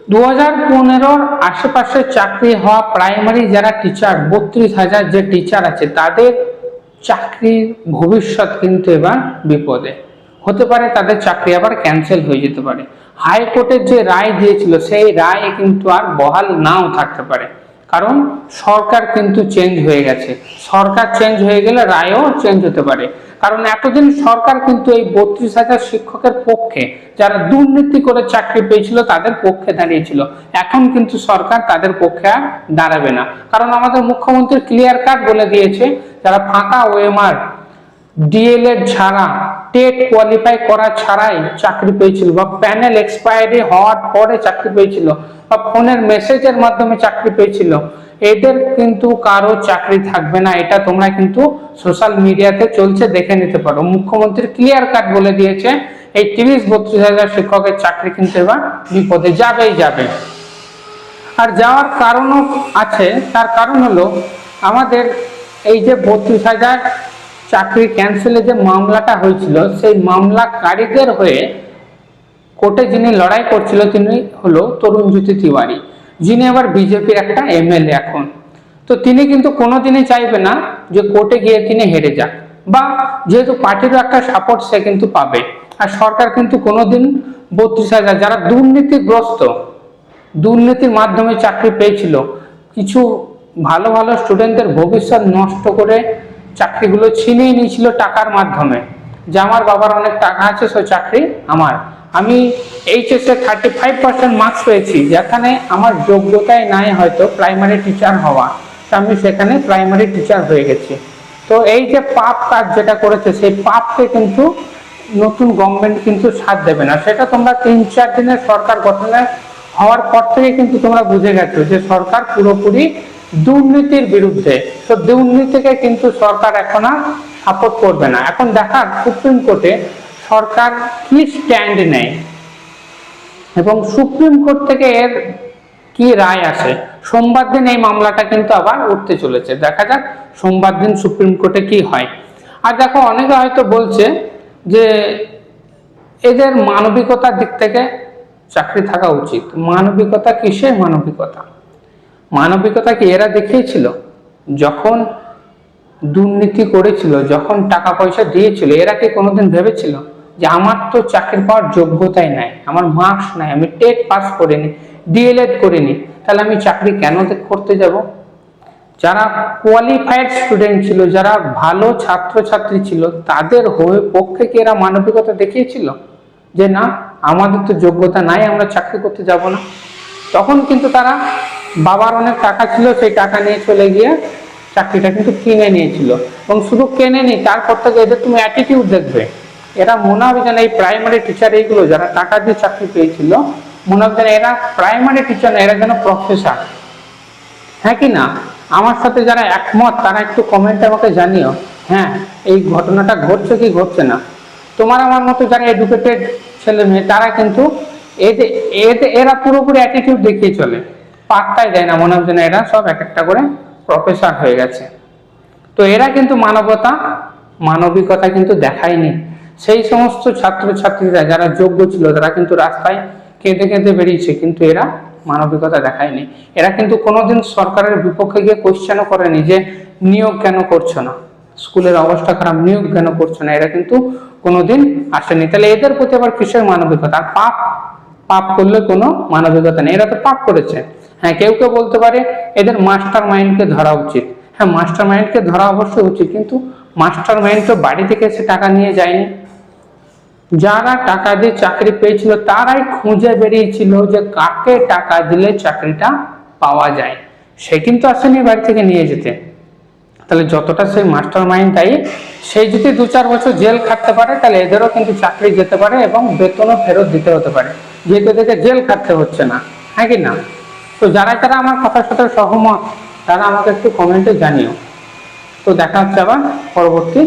2015 আশেপাশে চাকরি হওয়া প্রাইমারি যারা টিচার 32,000 যে টিচার আছে তাদের চাকরির ভবিষ্যৎ কিন্তু এবার বিপদে হতে পারে। তাদের চাকরি আবার ক্যান্সেল হয়ে যেতে পারে। হাইকোর্টের যে রায় দিয়েছিল সেই রায় কিন্তু আর বহাল নাও থাকতে পারে, কারণ সরকার কিন্তু চেঞ্জ হয়ে গেছে। সরকার চেঞ্জ হয়ে গেলে রায়ও চেঞ্জ হতে পারে, কারণ এতদিন সরকার কিন্তু এই 32,000 শিক্ষকের পক্ষে, যারা দুর্নীতি করে চাকরি পেয়েছিল তাদের পক্ষে দাঁড়িয়েছিল। এখন কিন্তু সরকার তাদের পক্ষে আর দাঁড়াবে না, কারণ আমাদের মুখ্যমন্ত্রী ক্লিয়ার কাট বলে দিয়েছে যারা ফাঁকা ওএমআর ডিএলএড ছাড়া টেট কোয়ালিফাই করা ছাড়াই চাকরি পেয়েছিল, বা প্যানেল এক্সপায়ারি হওয়ার পরে চাকরি পেয়েছিল, বা ফোনের মেসেজের মাধ্যমে চাকরি পেয়েছিল, এদের কিন্তু কারো চাকরি থাকবে না। এটা তোমরা কিন্তু সোশ্যাল মিডিয়াতে চলছে, দেখে নিতে পারো। মুখ্যমন্ত্রী ক্লিয়ার কাট বলে দিয়েছে এই 30-32,000 শিক্ষকের চাকরি কিন্তু এবার বিপদে যাবেই যাবে। আর যাওয়ার কারণও আছে, তার কারণ হলো আমাদের এই যে 32,000 চাকরি ক্যান্সেলের যে মামলাটা হয়েছিল, সেই মামলাকারীদের হয়ে কোর্টে যিনি লড়াই করছিল তিনি হলো তরুণজ্যোতি তিওয়ারি, যিনি আবার বিজেপির একটা এমএলএ এখন। তো তিনি কিন্তু কোনোদিনই চাইবে না যে কোর্টে গিয়ে তিনি হেরে যাক, বা যেহেতু পার্টিরও একটা সাপোর্ট সে কিন্তু পাবে। আর সরকার কিন্তু কোনোদিন 32,000 যারা দুর্নীতিগ্রস্ত, দুর্নীতির মাধ্যমে চাকরি পেয়েছিল, কিছু ভালো ভালো স্টুডেন্টদের ভবিষ্যৎ নষ্ট করে চাকরিগুলো ছিনিয়ে নিয়েছিল টাকার মাধ্যমে, যে আমার বাবার অনেক টাকা আছে সে চাকরি আমার। আমি এইচএসে 35% মার্কস পেয়েছি, যেখানে আমার যোগ্যতায় নাই হয়তো প্রাইমারি টিচার হওয়া, আমি সেখানে প্রাইমারি টিচার হয়ে গেছি। তো এই যে পাপ কাজ যেটা করেছে, সেই পাপকে কিন্তু নতুন গভর্নমেন্ট কিন্তু সাথ দেবে না। সেটা তোমরা 3-4 দিনের সরকার গঠনের হওয়ার পর থেকে কিন্তু তোমরা বুঝে গেছো যে সরকার পুরোপুরি দুর্নীতির বিরুদ্ধে। তো দুর্নীতিকে কিন্তু সরকার এখন আর সাপোর্ট করবে না। এখন দেখার সুপ্রিম কোর্টে সরকার কি স্ট্যান্ড নেয় এবং সুপ্রিম কোর্ট থেকে এর কি রায় আসে। সোমবার দিন এই মামলাটা কিন্তু আবার উঠতে চলেছে, দেখা যাক সোমবার দিন সুপ্রিম কোর্টে কি হয়। আর দেখো, অনেকে হয়তো বলছে যে এদের মানবিকতার দিক থেকে চাকরি থাকা উচিত। মানবিকতা কিসের মানবিকতা? মানবিকতা কি এরা দেখিয়েছিল যখন দুর্নীতি করেছিল, যখন টাকা পয়সা দিয়েছিল? এরা কি কোনোদিন ভেবেছিল যে আমার তো চাকরি পাওয়ার যোগ্যতাই নাই, আমার মার্কস নাই, আমি টেট পাস করিনি, ডিএলএড করিনি, তাহলে আমি চাকরি কেন করতে যাব? যারা কোয়ালিফাইড স্টুডেন্ট ছিল, যারা ভালো ছাত্রছাত্রী ছিল, তাদের হয়ে পক্ষে কি এরা মানবিকতা দেখিয়েছিল যে না আমাদের তো যোগ্যতা নাই, আমরা চাকরি করতে যাব না? তখন কিন্তু তারা, বাবার অনেক টাকা ছিল, সেই টাকা নিয়ে চলে গিয়ে চাকরিটা কিন্তু কিনে নিয়েছিল। এবং শুধু কেনে নি, তারপর থেকে এদের তুমি অ্যাটিটিউড দেখবে, এরা মনে হবে যেন এই প্রাইমারি টিচার এইগুলো যারা টাকা দিয়ে চাকরি পেয়েছিল, মনে হবে যেন এরা প্রাইমারি টিচার না, এরা যেন প্রফেসর। হ্যাঁ কি না? আমার সাথে যারা একমত তারা একটু কমেন্টে আমাকে জানিও, হ্যাঁ এই ঘটনাটা ঘটছে কি ঘটছে না। তোমার আমার মতো যারা এডুকেটেড ছেলে মেয়ে তারা কিন্তু এরা পুরোপুরি অ্যাটিটিউড দেখিয়ে চলে, পাত্তাই দেয় না, মনে হয় যেন এরা সব এক একটা করে প্রফেসর হয়ে গেছে। তো এরা কিন্তু মানবিকতা কিন্তু দেখায়নি। সেই সমস্ত ছাত্রছাত্রীরা যারা যোগ্য ছিল তারা কিন্তু রাস্তায় কেঁদে কেঁদে বেরিয়েছে, কিন্তু এরা মানবিকতা দেখায়নি। এরা কিন্তু কোনোদিন সরকারের বিপক্ষে গিয়ে কোশ্চেনও করেনি যে নিয়োগ কেন করছো না, স্কুলের অবস্থা খারাপ, নিয়োগ কেন করছো না, এরা কিন্তু কোনোদিন আসেনি। তাহলে এদের প্রতি আবার কিসের মানবিকতা? আর পাপ করলে কোনো মানবিকতা নেই, এরা তো পাপ করেছে। হ্যাঁ, কেউ কেউ বলতে পারে এদের মাস্টার মাইন্ডকে ধরা উচিত। হ্যাঁ, মাস্টার মাইন্ডকে ধরা অবশ্যই উচিত, কিন্তু মাস্টার মাইন্ড তো বাড়ি থেকে এসে টাকা নিয়ে যায়নি। যারা টাকা দিয়ে চাকরি পেয়েছিল তারাই খুঁজে বেরিয়েছিল যে কাকে টাকা দিলে চাকরিটা পাওয়া যায়, সে কিন্তু আসেনি বাড়ি থেকে নিয়ে যেতে। তাহলে যতটা সেই মাস্টার মাইন্ড দায়ী, সেই যদি 2-4 বছর জেল খাটতে পারে তাহলে এদেরও কিন্তু চাকরি যেতে পারে এবং বেতনও ফেরত দিতে হতে পারে, যেহেতু এদেরকে জেল খাটতে হচ্ছে না। হ্যাঁ কি না? তো যারা যারা আমার কথার সাথে সহমত তারা আমাকে একটু কমেন্টে জানিও। তো দেখা হচ্ছে আবার পরবর্তী